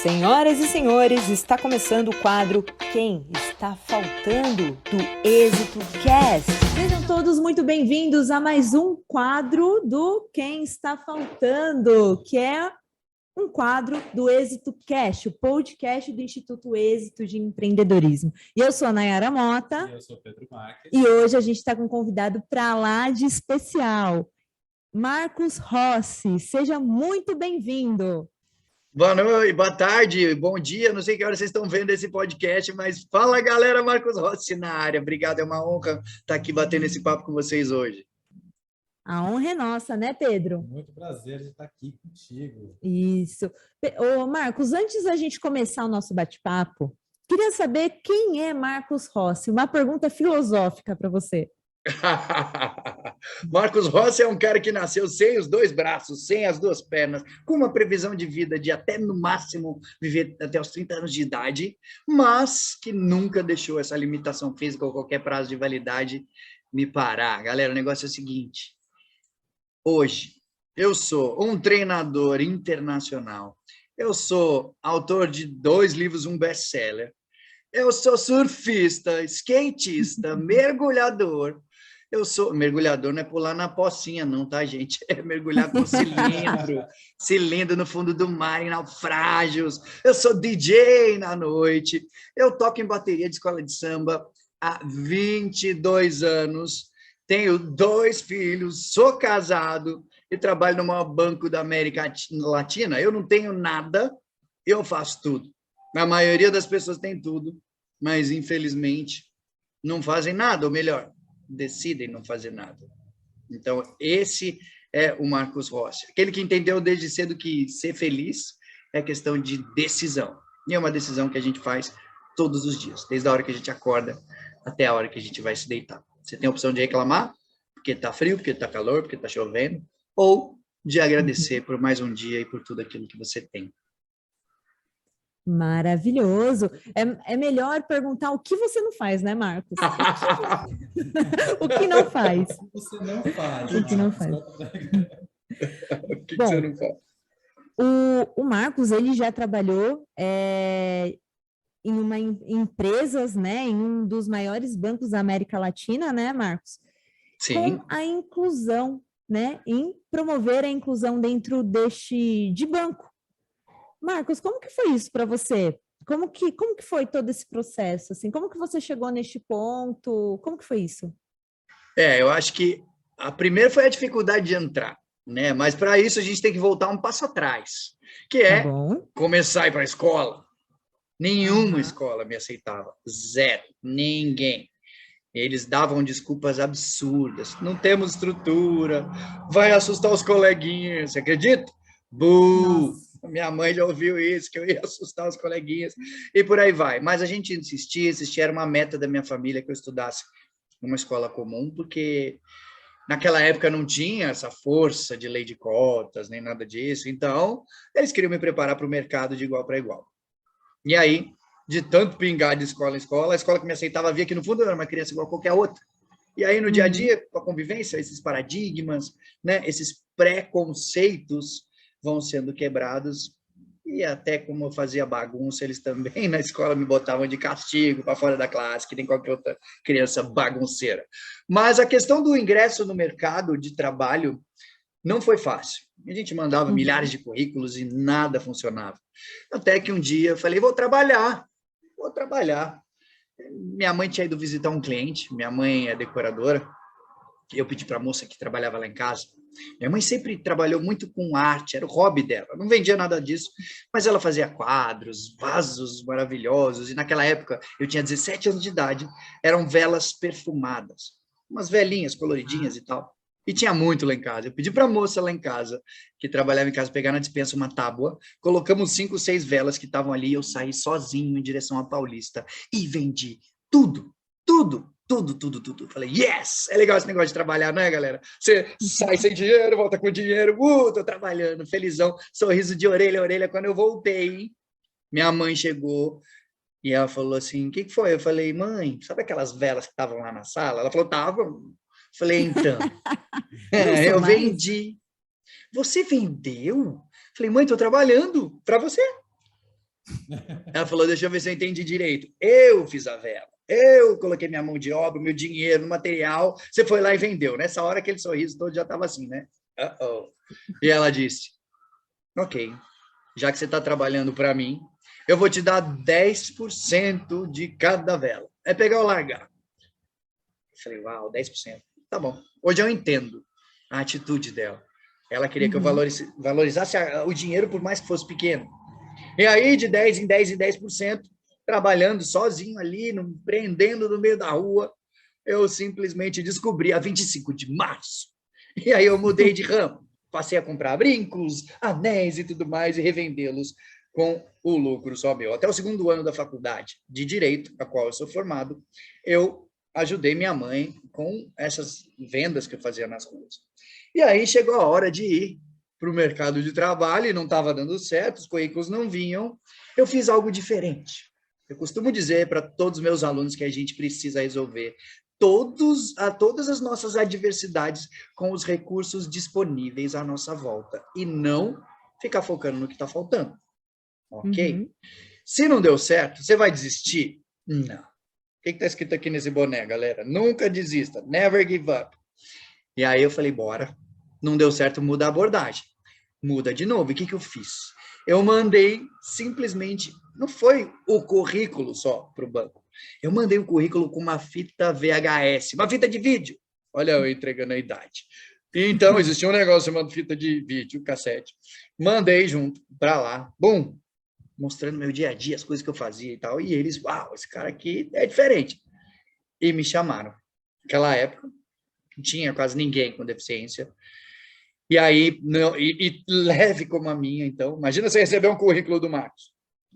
Senhoras e senhores, está começando o quadro Quem Está Faltando do Êxito Cast. Sejam todos muito bem-vindos a mais um quadro do Quem Está Faltando, que é um quadro do Êxito Cast, o podcast do Instituto Êxito de Empreendedorismo. E eu sou a Nayara Mota. E eu sou o Pedro Marques. E hoje a gente está com um convidado para lá de especial, Marcos Rossi. Seja muito bem-vindo. Boa noite, boa tarde, bom dia, não sei que hora vocês estão vendo esse podcast, mas fala galera, Marcos Rossi na área, obrigado, é uma honra estar aqui batendo esse papo com vocês hoje. A honra é nossa, né, Pedro? Muito prazer de estar aqui contigo. Isso. Ô, Marcos, antes da gente começar o nosso bate-papo, queria saber quem é Marcos Rossi, uma pergunta filosófica para você. Marcos Rossi é um cara que nasceu sem os dois braços, sem as duas pernas, com uma previsão de vida de até, no máximo, viver até os 30 anos de idade, mas que nunca deixou essa limitação física ou qualquer prazo de validade me parar. Galera, o negócio é o seguinte, hoje eu sou um treinador internacional, eu sou autor de 2 livros, um best-seller, eu sou surfista, skatista, mergulhador. Eu sou mergulhador, não é pular na pocinha, não, tá, gente? É mergulhar com cilindro no fundo do mar, em naufrágios. Eu sou DJ na noite. Eu toco em bateria de escola de samba há 22 anos. Tenho 2 filhos, sou casado e trabalho no maior banco da América Latina. Eu não tenho nada, eu faço tudo. A maioria das pessoas tem tudo, mas, infelizmente, não fazem nada, ou melhor, decidem não fazer nada. Então, esse é o Marcos Rossi. Aquele que entendeu desde cedo que ser feliz é questão de decisão. E é uma decisão que a gente faz todos os dias, desde a hora que a gente acorda até a hora que a gente vai se deitar. Você tem a opção de reclamar, porque está frio, porque está calor, porque está chovendo, ou de agradecer por mais um dia e por tudo aquilo que você tem. Maravilhoso. É melhor perguntar o que você não faz, né, Marcos? O que não faz? O que você não faz? O que não faz? O que você não faz? O Marcos, ele já trabalhou em empresas, né, em um dos maiores bancos da América Latina, né, Marcos? Sim. Com a inclusão, né, em promover a inclusão dentro de banco. Marcos, como que foi isso para você? Como que foi todo esse processo? Assim, como que você chegou neste ponto? Como que foi isso? Eu acho que a primeira foi a dificuldade de entrar, né? Mas para isso a gente tem que voltar um passo atrás, que é começar a ir para a escola. Nenhuma escola me aceitava, 0, ninguém. Eles davam desculpas absurdas. Não temos estrutura, vai assustar os coleguinhas, você acredita? Nossa. Minha mãe já ouviu isso, que eu ia assustar os coleguinhas, e por aí vai. Mas a gente insistia, era uma meta da minha família que eu estudasse numa escola comum, porque naquela época não tinha essa força de lei de cotas, nem nada disso, então eles queriam me preparar para o mercado de igual para igual. E aí, de tanto pingar de escola em escola, a escola que me aceitava via que no fundo eu era uma criança igual a qualquer outra. E aí, no dia a dia, com a convivência, esses paradigmas, né, esses preconceitos vão sendo quebrados, e até como eu fazia bagunça, eles também na escola me botavam de castigo para fora da classe, que nem qualquer outra criança bagunceira. Mas a questão do ingresso no mercado de trabalho não foi fácil. A gente mandava milhares de currículos e nada funcionava. Até que um dia eu falei, vou trabalhar. Minha mãe tinha ido visitar um cliente, minha mãe é decoradora, eu pedi para a moça que trabalhava lá em casa. Minha mãe sempre trabalhou muito com arte, era o hobby dela, não vendia nada disso, mas ela fazia quadros, vasos maravilhosos, e naquela época, eu tinha 17 anos de idade, eram velas perfumadas, umas velinhas coloridinhas e tal, e tinha muito lá em casa. Eu pedi para a moça lá em casa, que trabalhava em casa, pegar na despensa uma tábua, colocamos 5, 6 velas que estavam ali, eu saí sozinho em direção à Paulista, e vendi tudo. Falei, yes! É legal esse negócio de trabalhar, não é, galera? Você sai sem dinheiro, volta com dinheiro, tô trabalhando, felizão, sorriso de orelha a orelha. Quando eu voltei, minha mãe chegou e ela falou assim, o que foi? Eu falei, mãe, sabe aquelas velas que estavam lá na sala? Ela falou, tava. Falei, então, eu vendi. Você vendeu? Falei, mãe, tô trabalhando para você. Ela falou, deixa eu ver se eu entendi direito. Eu fiz a vela. Eu coloquei minha mão de obra, meu dinheiro, no material. Você foi lá e vendeu. Nessa hora, aquele sorriso todo já estava assim, né? Uh-oh. E ela disse, ok, já que você está trabalhando para mim, eu vou te dar 10% de cada vela. É pegar ou largar. Eu falei, uau, 10%. Tá bom. Hoje eu entendo a atitude dela. Ela queria que eu valorizasse o dinheiro, por mais que fosse pequeno. E aí, de 10 em 10 em 10%, trabalhando sozinho ali, empreendendo no meio da rua, eu simplesmente descobri a 25 de março. E aí eu mudei de ramo. Passei a comprar brincos, anéis e tudo mais e revendê-los com o lucro só meu. Até o segundo ano da faculdade de Direito, a qual eu sou formado, eu ajudei minha mãe com essas vendas que eu fazia nas ruas. E aí chegou a hora de ir para o mercado de trabalho e não estava dando certo, os currículos não vinham. Eu fiz algo diferente. Eu costumo dizer para todos os meus alunos que a gente precisa resolver todas as nossas adversidades com os recursos disponíveis à nossa volta e não ficar focando no que está faltando. Ok? Se não deu certo, você vai desistir? Não. O que está escrito aqui nesse boné, galera? Nunca desista. Never give up. E aí eu falei, bora. Não deu certo, muda a abordagem. Muda de novo. E o que eu fiz? Eu mandei simplesmente, não foi o currículo só para o banco. Eu mandei o currículo com uma fita VHS, uma fita de vídeo. Olha eu entregando a idade. Então, existia um negócio chamado fita de vídeo, cassete. Mandei junto para lá. Bum! Mostrando meu dia a dia, as coisas que eu fazia e tal. E eles, uau, esse cara aqui é diferente. E me chamaram. Naquela época, não tinha quase ninguém com deficiência. E aí, e leve como a minha, então. Imagina você receber um currículo do Marcos.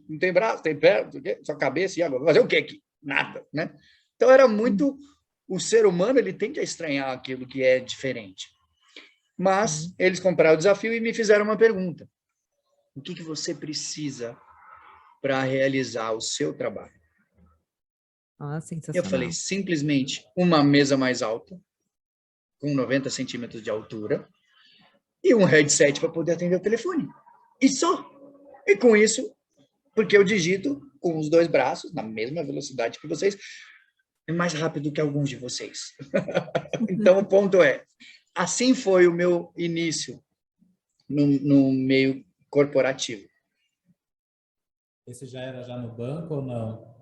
Não tem braço, tem perna, só cabeça, e agora? Fazer o quê aqui? Nada, né? Então, era muito... O ser humano, ele tende a estranhar aquilo que é diferente. Mas, eles compraram o desafio e me fizeram uma pergunta. O que você precisa para realizar o seu trabalho? Ah, sensacional. Eu falei, simplesmente, uma mesa mais alta, com 90 centímetros de altura, e um headset para poder atender o telefone. E só. E com isso, porque eu digito com os dois braços, na mesma velocidade que vocês, é mais rápido que alguns de vocês. Então, o ponto é, assim foi o meu início no meio corporativo. Esse já era já no banco ou não?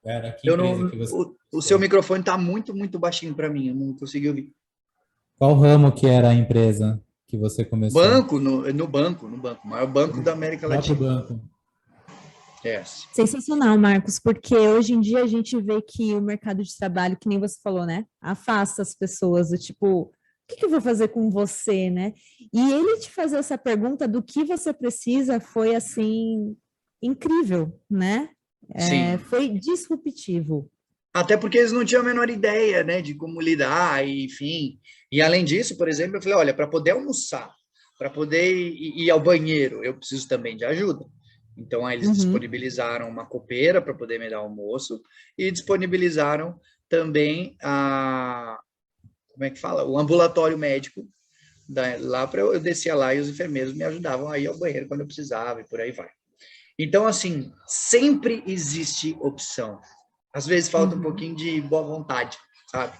Era que Eu empresa não, que você... o seu microfone está muito, muito baixinho para mim, eu não consegui ouvir. Qual ramo que era a empresa que você começou? Banco, no banco, o maior banco da América O próprio Latina. banco. Yes. Sensacional, Marcos, porque hoje em dia a gente vê que o mercado de trabalho, que nem você falou, né? Afasta as pessoas, do tipo, o que eu vou fazer com você, né? E ele te fazer essa pergunta do que você precisa foi, assim, incrível, né? Sim. Foi disruptivo. Até porque eles não tinham a menor ideia, né, de como lidar, e, enfim. E além disso, por exemplo, eu falei, olha, para poder almoçar, para poder ir ao banheiro, eu preciso também de ajuda. Então, aí eles disponibilizaram uma copeira para poder me dar almoço e disponibilizaram também como é que fala? O ambulatório médico. Lá para eu descia lá e os enfermeiros me ajudavam a ir ao banheiro quando eu precisava e por aí vai. Então, assim, sempre existe opção. Às vezes falta um pouquinho de boa vontade, sabe?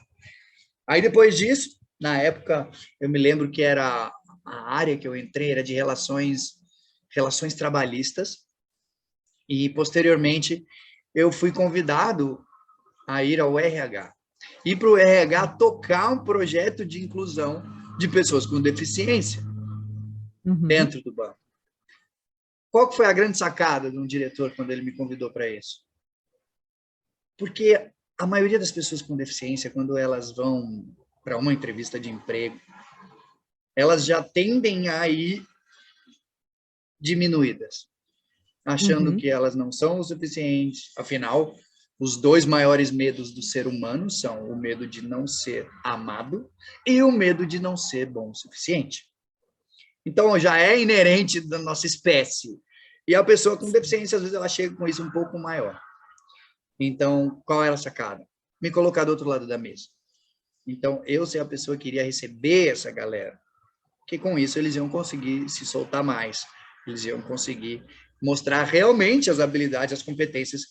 Aí depois disso, na época, eu me lembro que era a área que eu entrei era de relações trabalhistas e posteriormente eu fui convidado a ir ao RH. E para o RH tocar um projeto de inclusão de pessoas com deficiência dentro do banco. Qual que foi a grande sacada de um diretor quando ele me convidou para isso? Porque a maioria das pessoas com deficiência, quando elas vão para uma entrevista de emprego, elas já tendem a ir diminuídas, achando que elas não são o suficiente. Afinal, os dois maiores medos do ser humano são o medo de não ser amado e o medo de não ser bom o suficiente. Então, já é inerente da nossa espécie. E a pessoa com deficiência, às vezes, ela chega com isso um pouco maior. Então, qual era a sacada? Me colocar do outro lado da mesa. Então, eu ser a pessoa que iria receber essa galera. Que com isso eles iam conseguir se soltar mais. Eles iam conseguir mostrar realmente as habilidades, as competências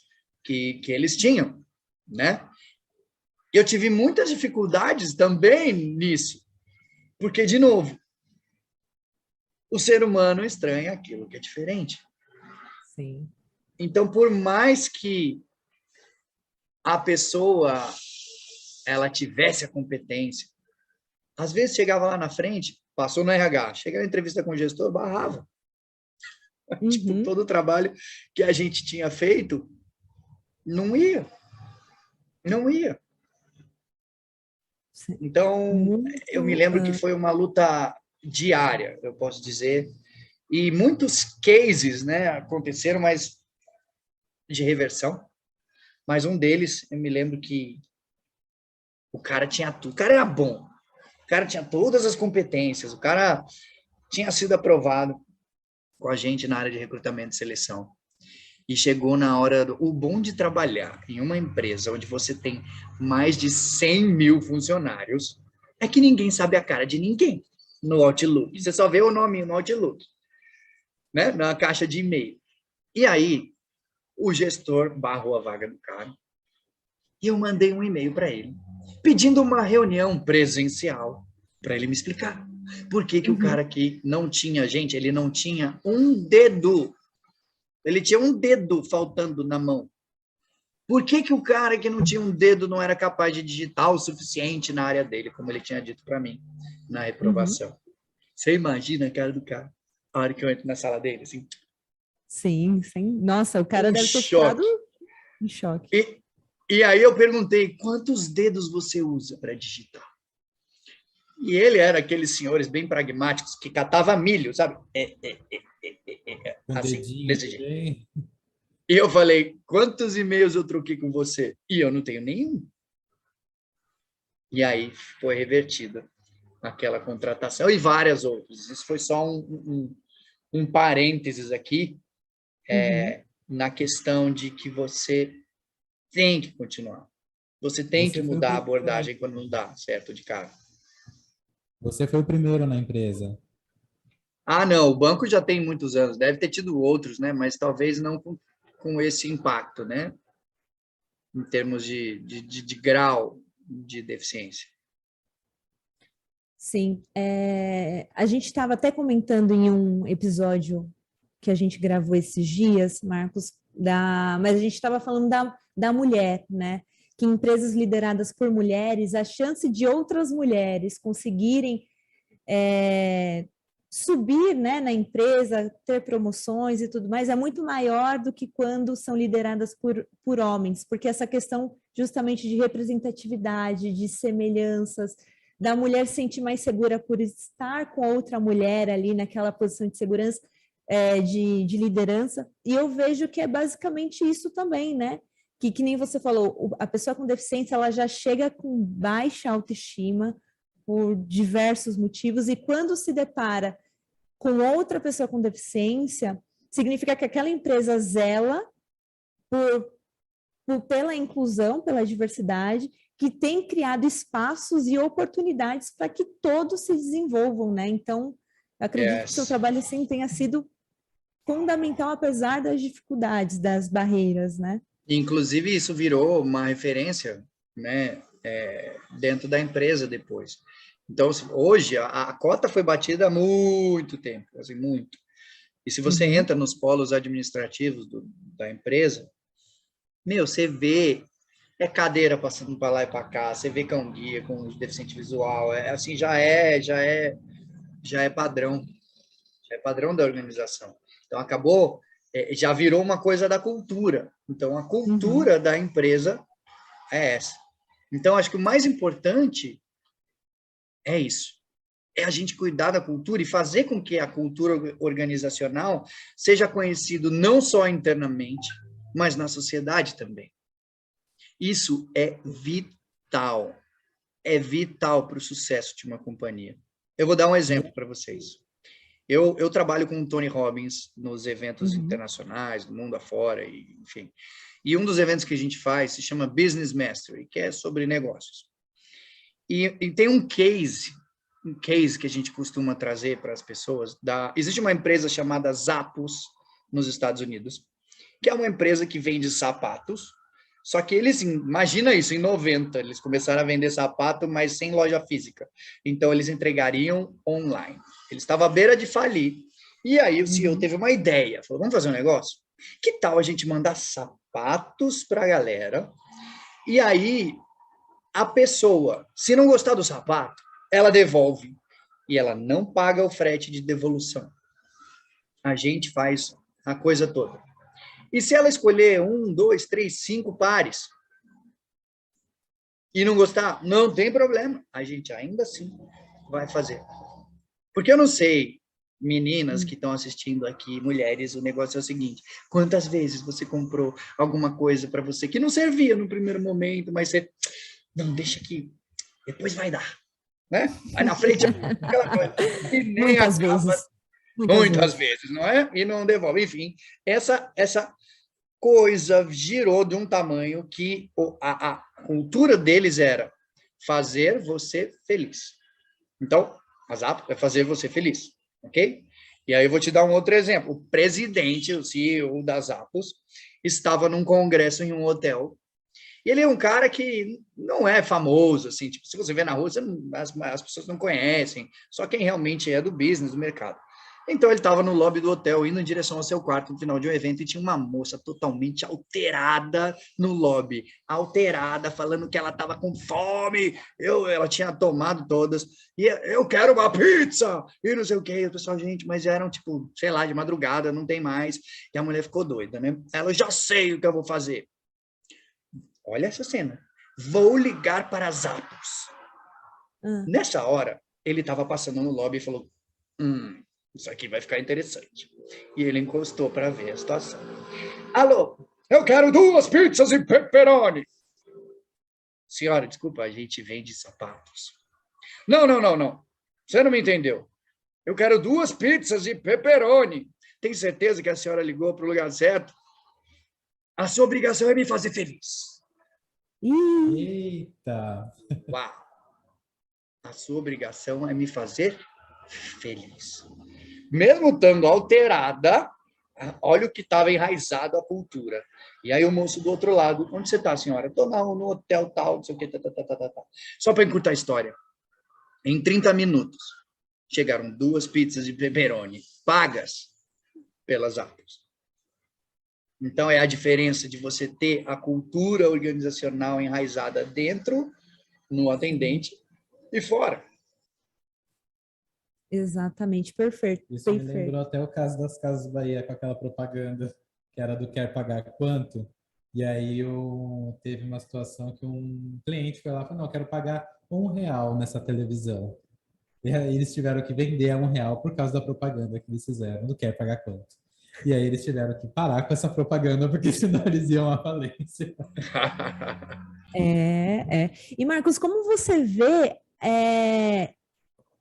que eles tinham, né? Eu tive muitas dificuldades também nisso, porque, de novo, o ser humano estranha aquilo que é diferente. Sim. Então, por mais que a pessoa ela tivesse a competência, às vezes chegava lá na frente, passou no RH, chega na entrevista com o gestor, barrava. Tipo, Uhum. todo o trabalho que a gente tinha feito, não ia. Não ia. Sim. Então, eu me Muito. lembro que foi uma luta diária, eu posso dizer, e muitos cases, né, aconteceram, mas de reversão, mas um deles, eu me lembro que o cara tinha tudo, o cara era bom, o cara tinha todas as competências, o cara tinha sido aprovado com a gente na área de recrutamento e seleção. E chegou na hora o bom de trabalhar em uma empresa onde você tem mais de 100 mil funcionários é que ninguém sabe a cara de ninguém no Outlook. Você só vê o nome no Outlook, né? Na caixa de e-mail. E aí, o gestor barrou a vaga do cara e eu mandei um e-mail para ele pedindo uma reunião presencial para ele me explicar por que o cara aqui não tinha, gente, ele não tinha um dedo. Ele tinha um dedo faltando na mão. Por que o cara que não tinha um dedo não era capaz de digitar o suficiente na área dele, como ele tinha dito para mim na reprovação? Você imagina a cara do cara, a hora que eu entro na sala dele, assim? Sim, sim. Nossa, o cara Um deve ter ficado choque. em choque. E aí eu perguntei, quantos dedos você usa para digitar? E ele era aqueles senhores bem pragmáticos que catava milho, sabe? Com Assim, dedinho desse jeito. também. E eu falei, quantos e-mails eu troquei com você? E eu não tenho nenhum. E aí foi revertida aquela contratação e várias outras. Isso foi só um parênteses aqui, na questão de que você tem que continuar. Você tem que Você foi o mudar a primeiro na, abordagem quando não dá certo de cara. você foi o primeiro na empresa. Ah, não, o banco já tem muitos anos, deve ter tido outros, né? Mas talvez não com esse impacto, né? Em termos de grau de deficiência. Sim. A gente estava até comentando em um episódio que a gente gravou esses dias, Marcos, mas a gente estava falando da mulher, né? Que em empresas lideradas por mulheres, a chance de outras mulheres conseguirem subir, né, na empresa, ter promoções e tudo mais, é muito maior do que quando são lideradas por homens, porque essa questão justamente de representatividade, de semelhanças, da mulher se sentir mais segura por estar com outra mulher ali naquela posição de segurança, de liderança, e eu vejo que é basicamente isso também, né? Que nem você falou, a pessoa com deficiência, ela já chega com baixa autoestima, por diversos motivos, e quando se depara com outra pessoa com deficiência, significa que aquela empresa zela pela inclusão, pela diversidade, que tem criado espaços e oportunidades para que todos se desenvolvam, né? Então, eu acredito que o seu Yes. trabalho, assim, tenha sido fundamental, apesar das dificuldades, das barreiras, né? Inclusive, isso virou uma referência, né, dentro da empresa depois. Então, hoje, a cota foi batida há muito tempo, assim, muito. E se você entra nos polos administrativos da empresa, meu, você vê cadeira passando para lá e para cá, você vê cão-guia com deficiente visual, assim, já é padrão, já é padrão da organização. Então, acabou, já virou uma coisa da cultura. Então, a cultura da empresa é essa. Então, acho que o mais importante é isso. É a gente cuidar da cultura e fazer com que a cultura organizacional seja conhecido não só internamente, mas na sociedade também. Isso é vital. É vital para o sucesso de uma companhia. Eu vou dar um exemplo para vocês. Eu trabalho com o Tony Robbins nos eventos internacionais, do mundo afora, enfim. E um dos eventos que a gente faz se chama Business Mastery, que é sobre negócios. E tem um case que a gente costuma trazer para as pessoas. Existe uma empresa chamada Zappos, nos Estados Unidos, que é uma empresa que vende sapatos, só que eles, imagina isso, em 90, eles começaram a vender sapato, mas sem loja física. Então, eles entregariam online. Eles estavam à beira de falir. E aí, o CEO teve uma ideia. Falou, vamos fazer um negócio? Que tal a gente mandar sapatos para a galera? E aí, a pessoa, se não gostar do sapato, ela devolve. E ela não paga o frete de devolução. A gente faz a coisa toda. E se ela escolher 1, 2, 3, 5 pares e não gostar, não tem problema. A gente ainda assim vai fazer. Porque eu não sei, meninas que estão assistindo aqui, mulheres, o negócio é o seguinte, quantas vezes você comprou alguma coisa para você que não servia no primeiro momento, mas você, não, deixa aqui, depois vai dar. Né? Aí na frente, aquela coisa, e nem Muitas acaba, vezes. muitas vezes, não é? E não devolve. Enfim, essa coisa girou de um tamanho que a cultura deles era fazer você feliz. Então, a Zappos é fazer você feliz, ok? E aí eu vou te dar um outro exemplo. O presidente, o CEO da Zappos, estava num congresso em um hotel. E ele é um cara que não é famoso, assim, tipo, se você vê na rua, as pessoas não conhecem, só quem realmente é do business, do mercado. Então, ele estava no lobby do hotel, indo em direção ao seu quarto, no final de um evento, e tinha uma moça totalmente alterada no lobby. Alterada, falando que ela estava com fome, ela tinha tomado todas, e eu quero uma pizza, e não sei o quê. E o pessoal, gente, mas eram, tipo, sei lá, de madrugada, não tem mais. E a mulher ficou doida, né? Ela, já sei o que eu vou fazer. Olha essa cena. Vou ligar para as Zappos. Nessa hora, ele estava passando no lobby e falou, isso aqui vai ficar interessante. E ele encostou para ver a situação. Alô, eu quero 2 pizzas e pepperoni. Senhora, desculpa, a gente vende sapatos. Não. Você não me entendeu. Eu quero 2 pizzas e pepperoni. Tem certeza que a senhora ligou para o lugar certo? A sua obrigação é me fazer feliz. Eita! Uau! A sua obrigação é me fazer feliz. Mesmo estando alterada, olha o que estava enraizado a cultura. E aí o moço do outro lado, onde você está, senhora? Estou no hotel tal, não sei o que, Só para encurtar a história. Em 30 minutos, chegaram 2 pizzas de pepperoni, pagas pelas Zappos. Então, é a diferença de você ter a cultura organizacional enraizada dentro, no atendente, e fora. Exatamente, perfeito. Isso me lembrou até o caso das Casas Bahia, com aquela propaganda que era do quer pagar quanto. E aí teve uma situação que um cliente foi lá e falou, não, eu quero pagar R$1 nessa televisão. E aí eles tiveram que vender a R$1 por causa da propaganda que eles fizeram, do quer pagar quanto. E aí eles tiveram que parar com essa propaganda, porque senão eles iam à falência. E Marcos, como você vê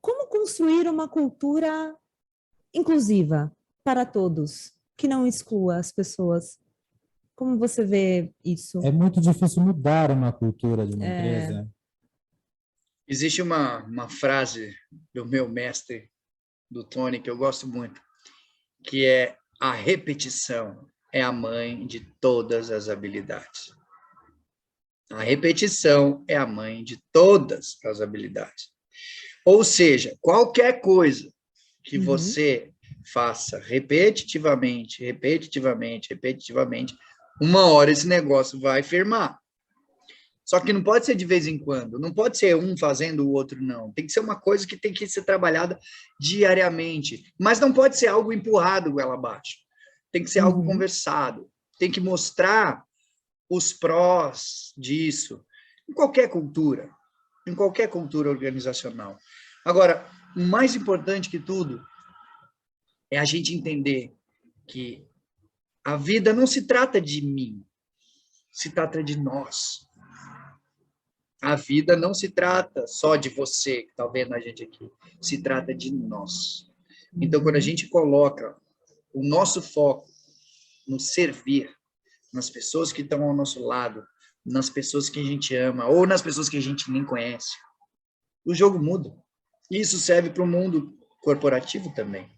como construir uma cultura inclusiva para todos, que não exclua as pessoas? Como você vê isso? É muito difícil mudar uma cultura de uma empresa. Existe uma frase do meu mestre, do Tony, que eu gosto muito, que é: a repetição é a mãe de todas as habilidades. A repetição é a mãe de todas as habilidades. Ou seja, qualquer coisa que você faça repetitivamente, uma hora esse negócio vai firmar. Só que não pode ser de vez em quando, não pode ser um fazendo o outro, não. Tem que ser uma coisa que tem que ser trabalhada diariamente, mas não pode ser algo empurrado goela abaixo. Tem que ser algo conversado, tem que mostrar os prós disso, em qualquer cultura organizacional. Agora, o mais importante que tudo é a gente entender que a vida não se trata de mim, se trata de nós. A vida não se trata só de você, que está vendo a gente aqui, se trata de nós. Então, quando a gente coloca o nosso foco no servir, nas pessoas que estão ao nosso lado, nas pessoas que a gente ama, ou nas pessoas que a gente nem conhece, o jogo muda. E isso serve para o mundo corporativo também.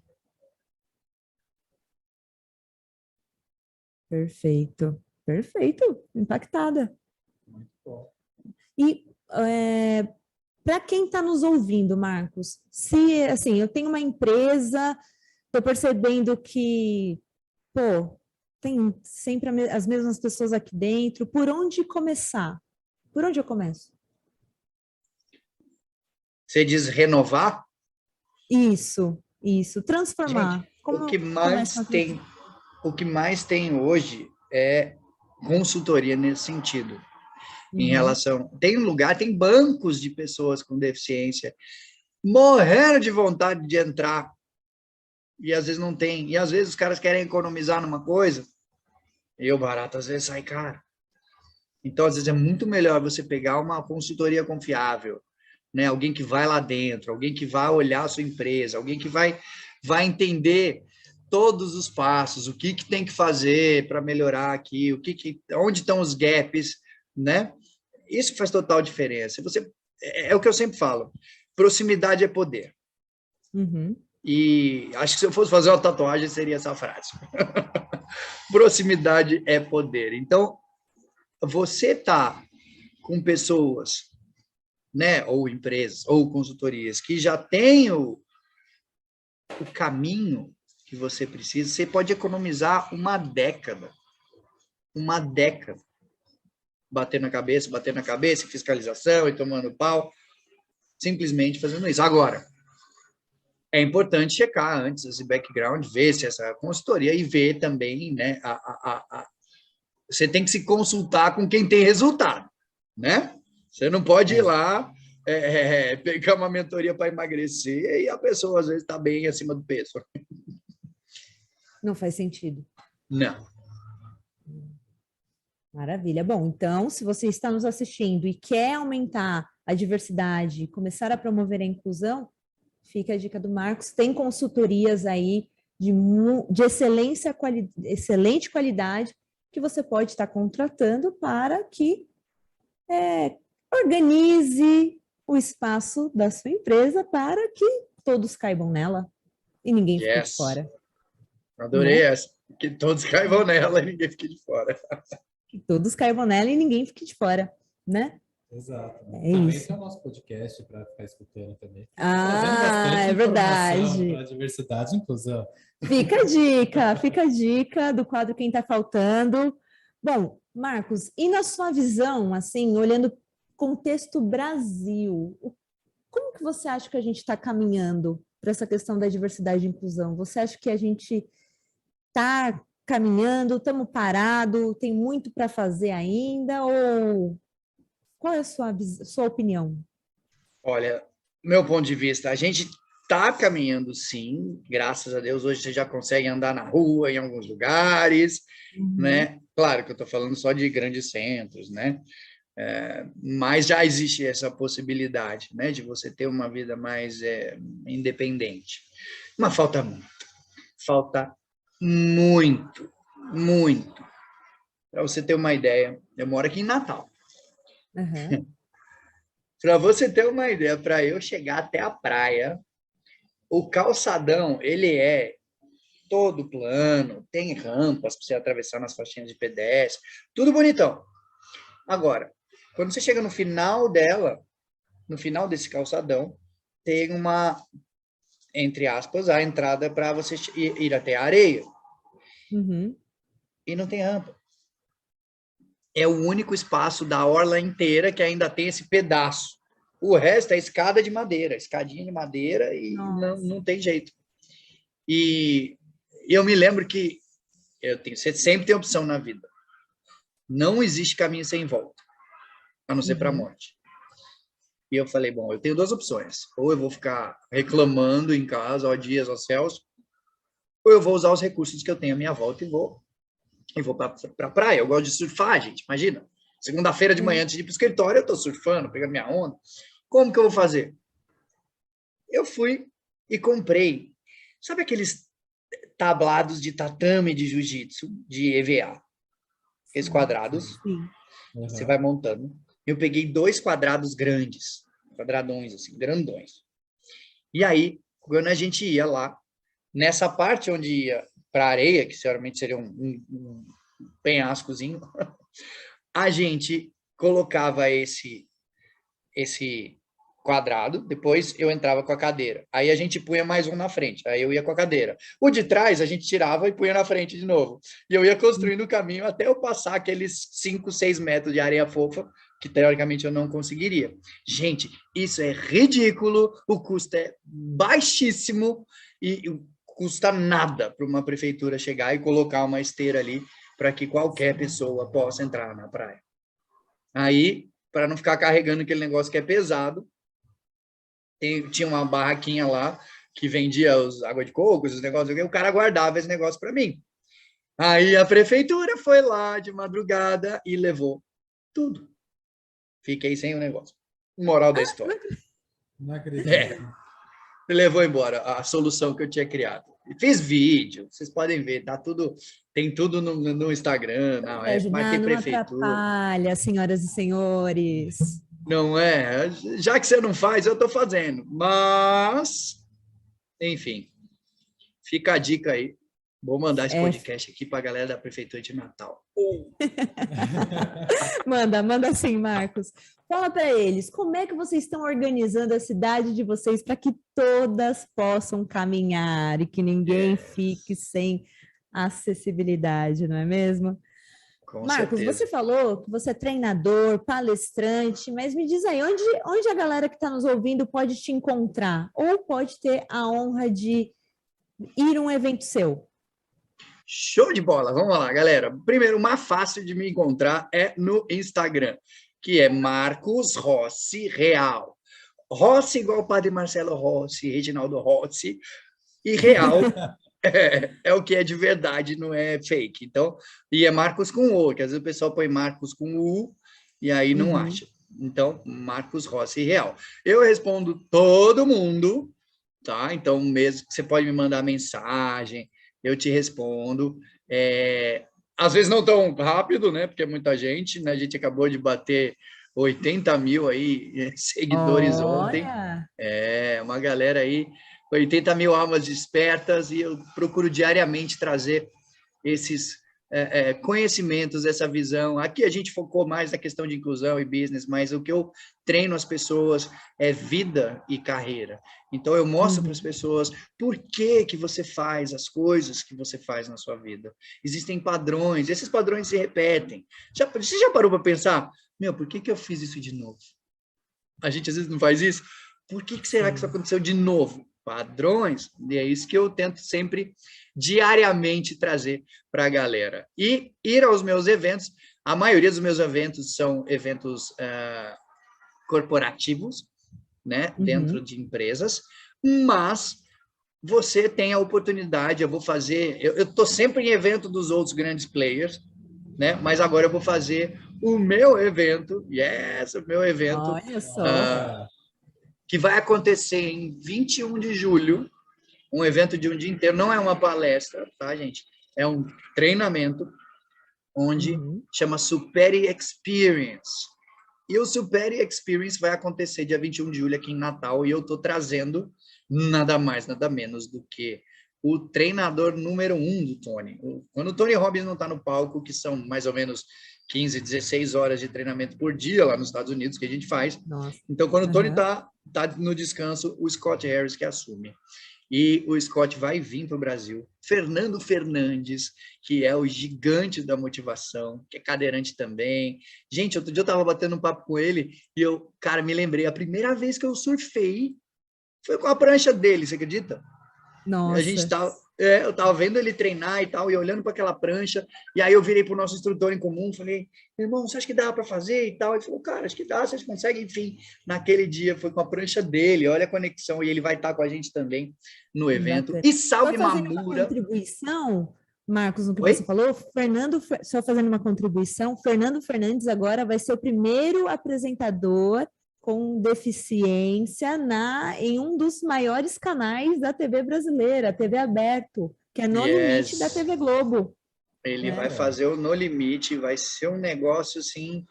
Perfeito, perfeito, impactada. Muito bom. E para quem está nos ouvindo, Marcos, se assim, eu tenho uma empresa, estou percebendo que, pô, tem sempre as mesmas pessoas aqui dentro, por onde começar? Por onde eu começo? Você diz renovar? Isso, transformar. Gente, Como eu começo a transformar? o que mais tem hoje é consultoria nesse sentido. Em Uhum. relação. Tem lugar, tem bancos de pessoas com deficiência morrendo de vontade de entrar e às vezes não tem. E às vezes os caras querem economizar numa coisa e o barato às vezes sai caro. Então, às vezes é muito melhor você pegar uma consultoria confiável, né? Alguém que vai lá dentro, alguém que vai olhar a sua empresa, alguém que vai entender todos os passos, o que tem que fazer para melhorar aqui, onde estão os gaps, né? Isso faz total diferença. É o que eu sempre falo, proximidade é poder. Uhum. E acho que se eu fosse fazer uma tatuagem, seria essa frase. Proximidade é poder. Então, você tá com pessoas, né, ou empresas, ou consultorias, que já têm o caminho que você precisa, você pode economizar uma década. Uma década. Batendo na cabeça, fiscalização e tomando pau, simplesmente fazendo isso. Agora, é importante checar antes esse background, ver se essa consultoria e ver também, né, você tem que se consultar com quem tem resultado, né? Você não pode ir lá pegar uma mentoria para emagrecer e a pessoa às vezes está bem acima do peso. Não faz sentido. Não. Maravilha. Bom, então, se você está nos assistindo e quer aumentar a diversidade, começar a promover a inclusão, fica a dica do Marcos. Tem consultorias aí de excelente qualidade que você pode estar contratando para que organize o espaço da sua empresa para que todos caibam nela e ninguém fique de fora. Adorei essa. Que todos caibam nela e ninguém fique de fora. Que todos caibam nela e ninguém fique de fora, né? Exato. É também isso. tem o nosso podcast para ficar escutando também. Ah, Trazendo bastante é verdade. para diversidade e inclusão. Fica a dica do quadro Quem Tá Faltando. Bom, Marcos, e na sua visão, assim, olhando contexto Brasil, como que você acha que a gente está caminhando para essa questão da diversidade e inclusão? Você acha que a gente está caminhando, estamos parados, tem muito para fazer ainda, ou qual é a sua opinião? Olha, meu ponto de vista, a gente está caminhando sim, graças a Deus. Hoje você já consegue andar na rua em alguns lugares, né? Claro que eu estou falando só de grandes centros, né? Mas já existe essa possibilidade, né? De você ter uma vida mais independente. Mas falta muito, muito. Para você ter uma ideia, eu moro aqui em Natal. Uhum. Para você ter uma ideia, para eu chegar até a praia, o calçadão, ele é todo plano, tem rampas para você atravessar nas faixinhas de pedestre, tudo bonitão. Agora, quando você chega no final dela, no final desse calçadão, tem uma, entre aspas, a entrada para você ir até a areia. Uhum. E não tem rampa. É o único espaço da orla inteira que ainda tem esse pedaço. O resto é escada de madeira, escadinha de madeira e não tem jeito. E eu me lembro que você sempre tem opção na vida. Não existe caminho sem volta, a não ser para a morte. E eu falei, bom, eu tenho duas opções. Ou eu vou ficar reclamando em casa, ó dias, ó céus, ou eu vou usar os recursos que eu tenho à minha volta e vou para a praia. Eu gosto de surfar, gente, imagina. Segunda-feira de manhã, antes de ir para o escritório, eu estou surfando, pegando minha onda. Como que eu vou fazer? Eu fui e comprei. Sabe aqueles tablados de tatame de jiu-jitsu, de EVA? Aqueles quadrados. Sim. Você vai montando. Eu peguei 2 quadrados grandes, quadradões assim, grandões. E aí, quando a gente ia lá, nessa parte onde ia para a areia, que seguramente seria um penhascozinho, a gente colocava esse quadrado, depois eu entrava com a cadeira. Aí a gente punha mais um na frente, aí eu ia com a cadeira. O de trás a gente tirava e punha na frente de novo. E eu ia construindo o caminho até eu passar aqueles 5, 6 metros de areia fofa, que teoricamente eu não conseguiria. Gente, isso é ridículo, o custo é baixíssimo e custa nada para uma prefeitura chegar e colocar uma esteira ali para que qualquer pessoa possa entrar na praia. Aí, para não ficar carregando aquele negócio que é pesado, tinha uma barraquinha lá que vendia água de coco, os negócios, o cara guardava esse negócio para mim. Aí a prefeitura foi lá de madrugada e levou tudo. Fiquei sem o negócio. Moral da história. Não acredito. Levou embora a solução que eu tinha criado. Fiz vídeo, vocês podem ver, tá tudo, tem tudo no Instagram, marquei prefeitura. Não atrapalha, senhoras e senhores. Não é? Já que você não faz, eu estou fazendo. Mas, enfim, fica a dica aí. Vou mandar esse podcast aqui para a galera da Prefeitura de Natal. Manda sim, Marcos. Fala para eles, como é que vocês estão organizando a cidade de vocês para que todas possam caminhar e que ninguém fique sem acessibilidade, não é mesmo? Com Marcos, certeza. você falou que você é treinador, palestrante, mas me diz aí, onde a galera que está nos ouvindo pode te encontrar? Ou pode ter a honra de ir a um evento seu? Show de bola! Vamos lá, galera. Primeiro, o mais fácil de me encontrar é no Instagram, que é Marcos Rossi Real. Rossi igual o Padre Marcelo Rossi, Reginaldo Rossi, e Real é o que é de verdade, não é fake. Então, e é Marcos com O, que às vezes o pessoal põe Marcos com U e aí não acha. Então, Marcos Rossi Real. Eu respondo todo mundo, tá? Então, mesmo que você pode me mandar mensagem, eu te respondo. Às vezes não tão rápido, né? Porque é muita gente, né? A gente acabou de bater 80 mil aí seguidores ontem. Uma galera aí, 80 mil almas despertas, e eu procuro diariamente trazer esses conhecimentos, essa visão. Aqui a gente focou mais na questão de inclusão e business, mas o que eu treino as pessoas é vida e carreira. Então, eu mostro para as pessoas por que você faz as coisas que você faz na sua vida. Existem padrões, esses padrões se repetem. Você já parou para pensar, por que eu fiz isso de novo? A gente às vezes não faz isso. Por que será que isso aconteceu de novo? Padrões, e é isso que eu tento sempre diariamente trazer para a galera. E ir aos meus eventos, a maioria dos meus eventos são eventos corporativos, né, dentro de empresas, mas você tem a oportunidade, eu estou sempre em evento dos outros grandes players, né, mas agora eu vou fazer o meu evento, o meu evento, olha só, que vai acontecer em 21 de julho, um evento de um dia inteiro, não é uma palestra, tá, gente? É um treinamento, onde chama Supere Experience. E o Supere Experience vai acontecer dia 21 de julho aqui em Natal, e eu estou trazendo nada mais, nada menos do que o treinador número 1 do Tony. Quando o Tony Robbins não está no palco, que são mais ou menos 15, 16 horas de treinamento por dia lá nos Estados Unidos, que a gente faz. Nossa. Então, quando o Tony está no descanso, o Scott Harris que assume. E o Scott vai vir para o Brasil. Fernando Fernandes, que é o gigante da motivação, que é cadeirante também. Gente, outro dia eu estava batendo um papo com ele e me lembrei, a primeira vez que eu surfei foi com a prancha dele, você acredita? Nossa. Eu estava vendo ele treinar e tal, e olhando para aquela prancha, e aí eu virei para o nosso instrutor em comum, falei, irmão, você acha que dá para fazer e tal? Ele falou, cara, acho que dá, vocês conseguem, enfim. Naquele dia foi com a prancha dele, olha a conexão, e ele vai estar com a gente também no evento. E Salve Mamura. Uma contribuição, Marcos, no que você falou, só fazendo uma contribuição, Fernando Fernandes agora vai ser o primeiro apresentador com deficiência em um dos maiores canais da TV brasileira, a TV Aberto, que é No Limite da TV Globo. Ele vai fazer o No Limite, vai ser um negócio assim...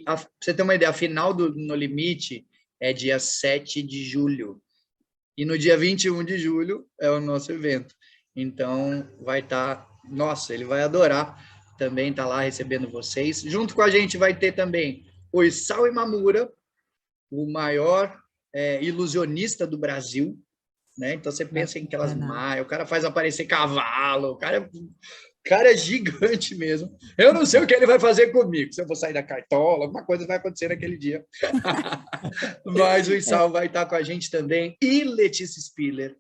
pra você ter uma ideia, a final do No Limite é dia 7 de julho. E no dia 21 de julho é o nosso evento. Então, vai estar... Nossa, ele vai adorar. também está lá recebendo vocês. Junto com a gente vai ter também o Isao Imamura, o maior ilusionista do Brasil, né? Então você pensa em aquelas malhas, o cara faz aparecer cavalo, o cara é gigante mesmo. Eu não sei o que ele vai fazer comigo, se eu vou sair da cartola, alguma coisa vai acontecer naquele dia. Mas o Isao vai estar com a gente também, e Letícia Spiller,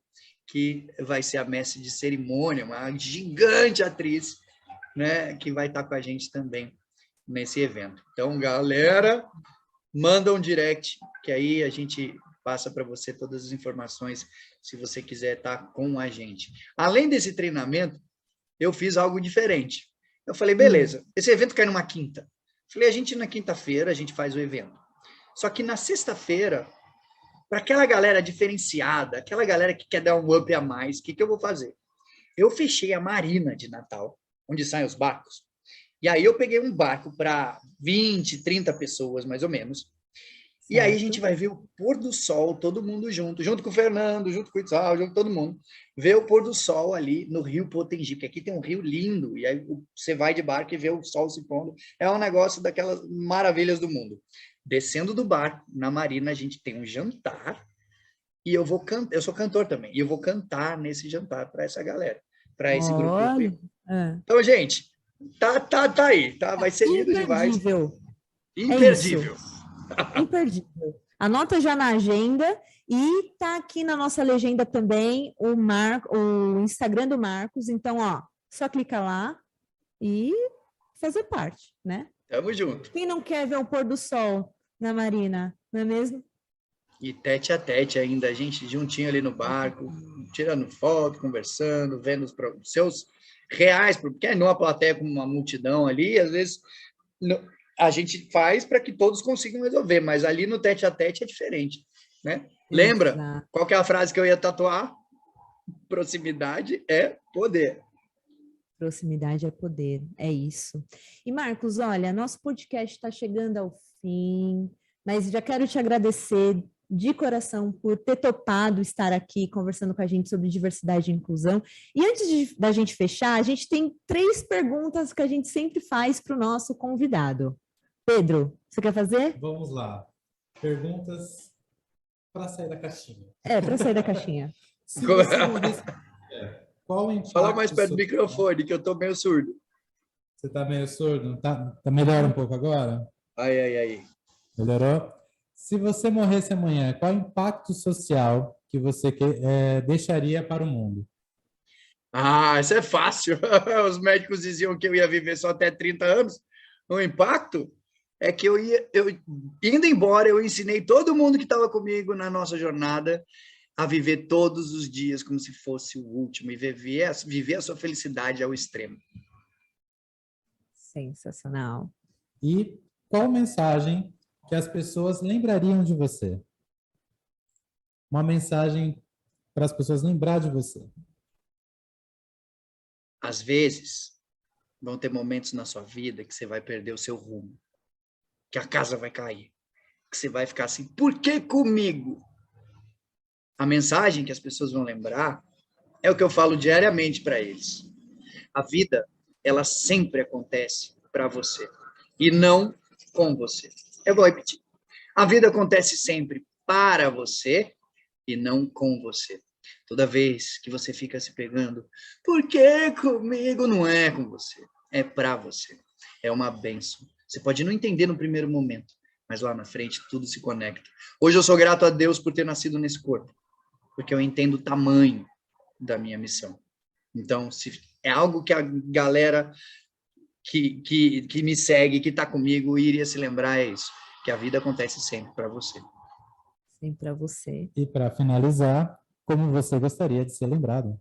que vai ser a mestre de cerimônia, uma gigante atriz, né, que vai estar com a gente também nesse evento. Então, galera, manda um direct, que aí a gente passa para você todas as informações, se você quiser estar com a gente. Além desse treinamento, eu fiz algo diferente. Eu falei, beleza, esse evento cai numa quinta. Falei, a gente na quinta-feira, a gente faz o evento. Só que na sexta-feira, para aquela galera diferenciada, aquela galera que quer dar um up a mais, o que eu vou fazer? Eu fechei a Marina de Natal, onde saem os barcos, e aí eu peguei um barco para 20, 30 pessoas, mais ou menos, e aí a gente vai ver o pôr do sol, todo mundo junto com o Fernando, junto com o Itzal, junto com todo mundo, ver o pôr do sol ali no Rio Potengi, porque aqui tem um rio lindo, e aí você vai de barco e vê o sol se pondo, é um negócio daquelas maravilhas do mundo. Descendo do barco, na Marina, a gente tem um jantar, e eu sou cantor também, e eu vou cantar nesse jantar para essa galera, para esse grupo aí. Então, gente, tá aí, tá? Vai ser lindo demais. Imperdível. Imperdível. Anota já na agenda e tá aqui na nossa legenda também o Instagram do Marcos. Então, ó, só clica lá e fazer parte, né? Tamo junto. Quem não quer ver o pôr do sol na Marina, não é mesmo? E tete a tete ainda, a gente juntinho ali no barco, tirando foto, conversando, vendo os seus reais, porque numa plateia com uma multidão ali, às vezes a gente faz para que todos consigam resolver, mas ali no tete a tete é diferente, né? Lembra? Exato. Qual que é a frase que eu ia tatuar? Proximidade é poder. Proximidade é poder, é isso. E Marcos, olha, nosso podcast está chegando ao fim, mas já quero te agradecer de coração por ter topado estar aqui conversando com a gente sobre diversidade e inclusão. E antes da gente fechar, a gente tem 3 perguntas que a gente sempre faz para o nosso convidado. Pedro, você quer fazer? Vamos lá. Perguntas para sair da caixinha. Para sair da caixinha. Se você pudesse... Qual o impacto... Fala mais perto do microfone, que eu estou meio surdo. Você está meio surdo? Tá melhor um pouco agora? Aí. Melhorou? Se você morresse amanhã, qual o impacto social que você deixaria para o mundo? Isso é fácil. Os médicos diziam que eu ia viver só até 30 anos. O impacto é que indo embora, eu ensinei todo mundo que estava comigo na nossa jornada a viver todos os dias como se fosse o último e viver a sua felicidade ao extremo. Sensacional. E qual mensagem que as pessoas lembrariam de você? Uma mensagem para as pessoas lembrar de você. Às vezes, vão ter momentos na sua vida que você vai perder o seu rumo, que a casa vai cair, que você vai ficar assim, por que comigo? A mensagem que as pessoas vão lembrar é o que eu falo diariamente para eles. A vida, ela sempre acontece para você e não com você. Eu vou repetir. A vida acontece sempre para você e não com você. Toda vez que você fica se pegando, por que comigo? Não é com você, é para você. É uma bênção. Você pode não entender no primeiro momento, mas lá na frente tudo se conecta. Hoje eu sou grato a Deus por ter nascido nesse corpo, porque eu entendo o tamanho da minha missão. Então, se é algo que a galera que me segue, que está comigo, iria se lembrar, é isso, que a vida acontece sempre para você. Sempre para você. E para finalizar, como você gostaria de ser lembrado?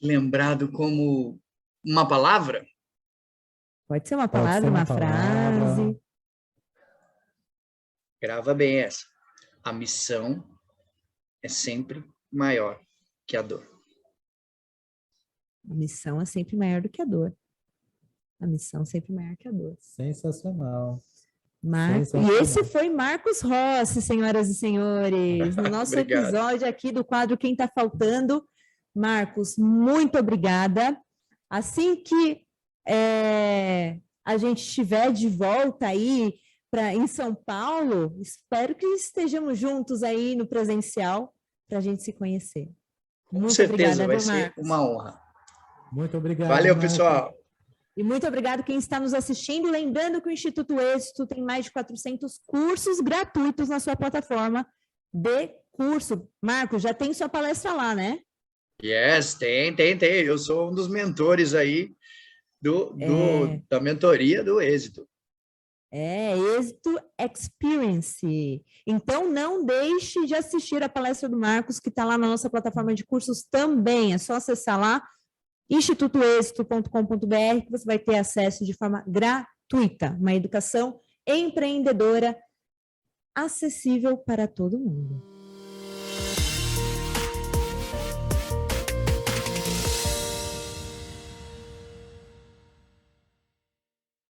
Lembrado como uma palavra? Pode ser uma palavra, uma frase. Grava bem essa. A missão é sempre maior que a dor. A missão é sempre maior do que a dor. A missão é sempre maior que a dor. Sensacional. E esse foi Marcos Rossi, senhoras e senhores, no nosso episódio aqui do quadro Quem Tá Faltando. Marcos, muito obrigada. Assim que a gente estiver de volta aí em São Paulo, espero que estejamos juntos aí no presencial para a gente se conhecer. Com certeza, vai ser uma honra. Muito obrigado. Valeu, Marcos. pessoal. E muito obrigado quem está nos assistindo. Lembrando que o Instituto Êxito tem mais de 400 cursos gratuitos na sua plataforma de curso. Marcos, já tem sua palestra lá, né? Yes, tem. Eu sou um dos mentores aí da mentoria do Êxito. Êxito Experience. Então, não deixe de assistir a palestra do Marcos, que está lá na nossa plataforma de cursos também. É só acessar lá, institutoexito.com.br, que você vai ter acesso de forma gratuita. Uma educação empreendedora acessível para todo mundo.